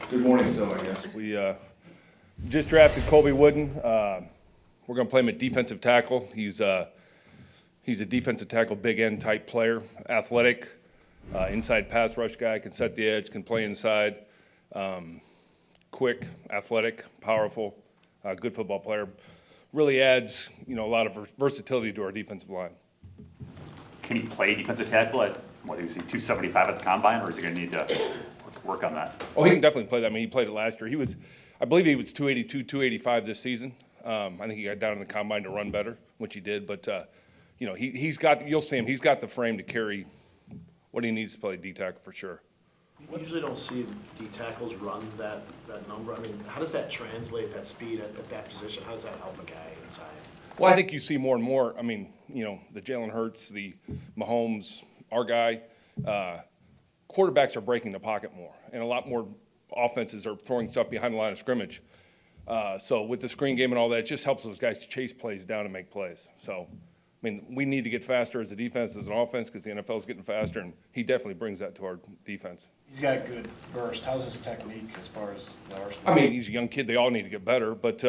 Good morning still, I guess. We just drafted Colby Wooden. We're going to play him at defensive tackle. He's a defensive tackle, big end type player, athletic, inside pass rush guy, can set the edge, can play inside, quick, athletic, powerful, good football player. Really adds, a lot of versatility to our defensive line. Can he play defensive tackle at, what, is he 275 at the combine, or is he going to need to work on that? Oh, he can definitely play that. I mean, he played it last year. I believe he was 282, 285 this season. I think he got down in the combine to run better, which he did. But, he's got, you'll see him, he's got the frame to carry what he needs to play D tackle for sure. You usually don't see D tackles run that number. I mean, how does that translate, that speed at that position? How does that help a guy inside? Well, I think you see more and more. I mean, the Jalen Hurts, the Mahomes, our guy, quarterbacks are breaking the pocket more, and a lot more offenses are throwing stuff behind the line of scrimmage. So with the screen game and all that, it just helps those guys chase plays down and make plays. So, I mean, we need to get faster as a defense, as an offense, because the NFL is getting faster, and he definitely brings that to our defense. He's got a good burst. How's his technique as far as the arsenal? I mean, he's a young kid. They all need to get better, but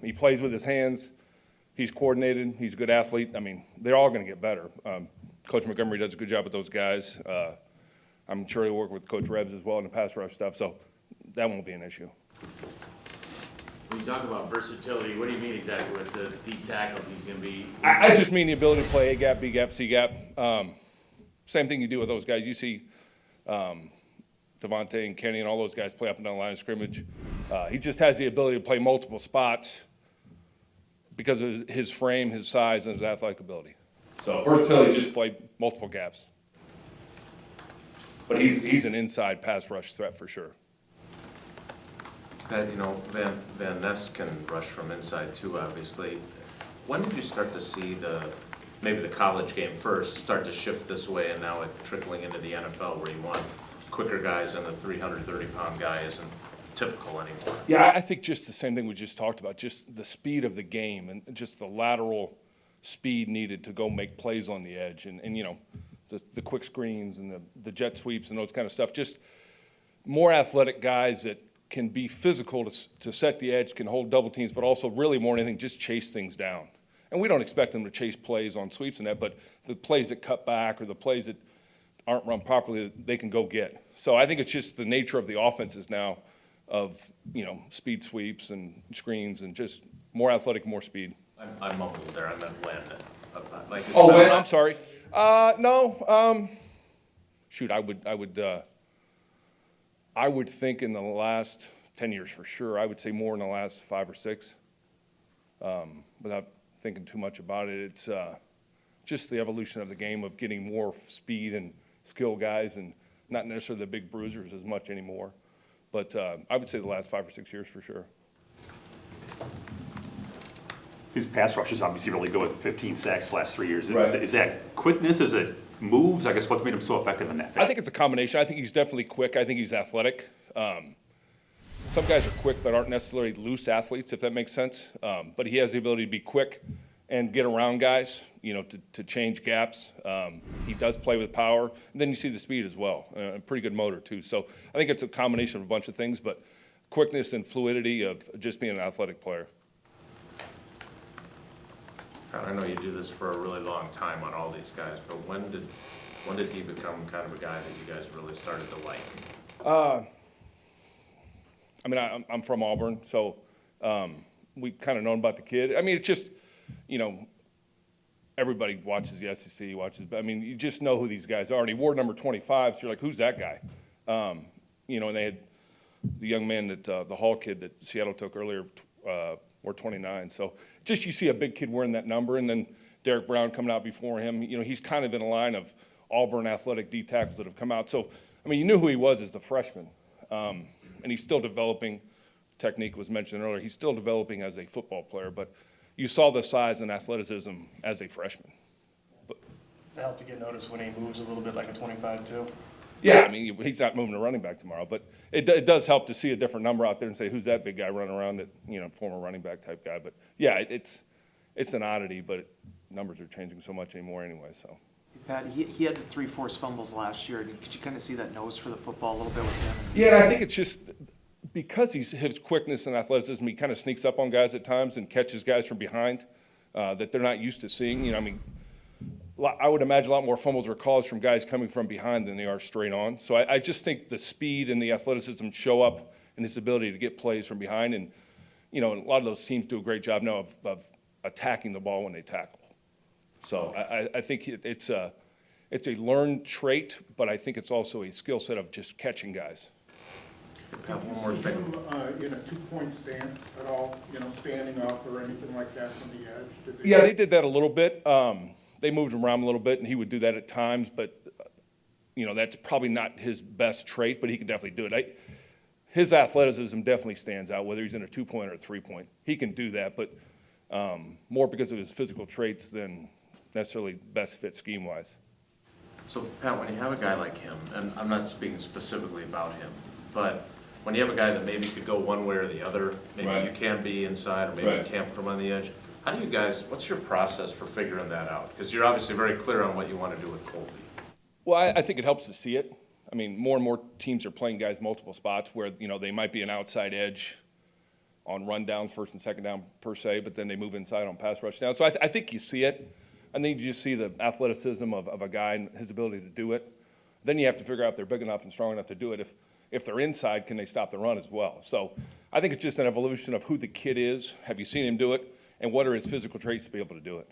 he plays with his hands. He's coordinated. He's a good athlete. I mean, they're all going to get better. Coach Montgomery does a good job with those guys. I'm sure he'll work with Coach Rebs as well in the pass rush stuff, so that won't be an issue. When you talk about versatility, what do you mean exactly with the D tackle? He's going to be. I just mean the ability to play A gap, B gap, C gap. Same thing you do with those guys. You see Devontae and Kenny and all those guys play up and down the line of scrimmage. He just has the ability to play multiple spots because of his frame, his size, and his athletic ability. So versatility, just play multiple gaps. But he's an inside pass rush threat for sure. Van Ness can rush from inside too, obviously. When did you start to see maybe the college game first start to shift this way, and now it's trickling into the NFL where you want quicker guys and the 330-pound guy isn't typical anymore? Yeah, I think just the same thing we just talked about, just the speed of the game and just the lateral speed needed to go make plays on the edge and the quick screens and the jet sweeps and those kind of stuff. Just more athletic guys that can be physical to set the edge, can hold double teams, but also really more than anything, just chase things down. And we don't expect them to chase plays on sweeps and that, but the plays that cut back or the plays that aren't run properly, they can go get. So I think it's just the nature of the offenses now of, speed sweeps and screens and just more athletic, more speed. I mumbled there. I meant when. When? I'm sorry. No. Shoot, I would think in the last 10 years for sure. I would say more in the last 5 or 6. Without thinking too much about it, it's just the evolution of the game of getting more speed and skill guys and not necessarily the big bruisers as much anymore. But I would say the last 5 or 6 years for sure. His pass rush is obviously really good with 15 sacks the last 3 years. Right. Is that quickness? Is it moves? I guess what's made him so effective in that phase? I think it's a combination. I think he's definitely quick. I think he's athletic. Some guys are quick but aren't necessarily loose athletes, if that makes sense. But he has the ability to be quick and get around guys, to change gaps. He does play with power. And then you see the speed as well. A pretty good motor, too. So I think it's a combination of a bunch of things, but quickness and fluidity of just being an athletic player. I know you do this for a really long time on all these guys, but when did he become kind of a guy that you guys really started to like? I mean, I'm from Auburn, so we've kind of known about the kid. I mean, it's just, everybody watches the SEC, I mean, you just know who these guys are. And he wore number 25, so you're like, who's that guy? And they had the young man that, the Hall kid that Seattle took earlier, wore 29. So just you see a big kid wearing that number, and then Derek Brown coming out before him. He's kind of in a line of Auburn athletic D tackles that have come out. So, I mean, you knew who he was as the freshman. And he's still developing. Technique was mentioned earlier. He's still developing as a football player, but you saw the size and athleticism as a freshman. Does it help to get noticed when he moves a little bit like a 25 too? Yeah, I mean, he's not moving a running back tomorrow, but it does help to see a different number out there and say, who's that big guy running around that, former running back type guy. But yeah, it's an oddity, but numbers are changing so much anymore anyway, so. Pat, he had the 3 forced fumbles last year. Could you kind of see that nose for the football a little bit with him? Yeah, and I think it's just because his quickness and athleticism, he kind of sneaks up on guys at times and catches guys from behind that they're not used to seeing. You know, I mean, I would imagine a lot more fumbles or calls from guys coming from behind than they are straight on. So I just think the speed and the athleticism show up in his ability to get plays from behind. And, you know, a lot of those teams do a great job now of attacking the ball when they tackle. So I think it's a learned trait, but I think it's also a skill set of just catching guys. Have Did you one more see thing. him in a two-point stance at all, you know, standing up or anything like that from the edge? Did they- Yeah, they did that a little bit. They moved him around a little bit, and he would do that at times, but, you know, that's probably not his best trait, but he can definitely do it. His athleticism definitely stands out, whether he's in a two-point or a three-point. He can do that, but more because of his physical traits than necessarily best fit scheme-wise. So Pat, when you have a guy like him, and I'm not speaking specifically about him, but when you have a guy that maybe could go one way or the other, maybe Right. you can be inside or maybe Right. you can't put him on the edge, how do you guys, what's your process for figuring that out? Because you're obviously very clear on what you want to do with Colby. Well, I think it helps to see it. I mean, more and more teams are playing guys multiple spots where, you know, they might be an outside edge on rundowns, first and second down per se, but then they move inside on pass rush down. So I think you see it. I think you just see the athleticism of a guy and his ability to do it. Then you have to figure out if they're big enough and strong enough to do it. If they're inside, can they stop the run as well? So I think it's just an evolution of who the kid is. Have you seen him do it? And what are his physical traits to be able to do it?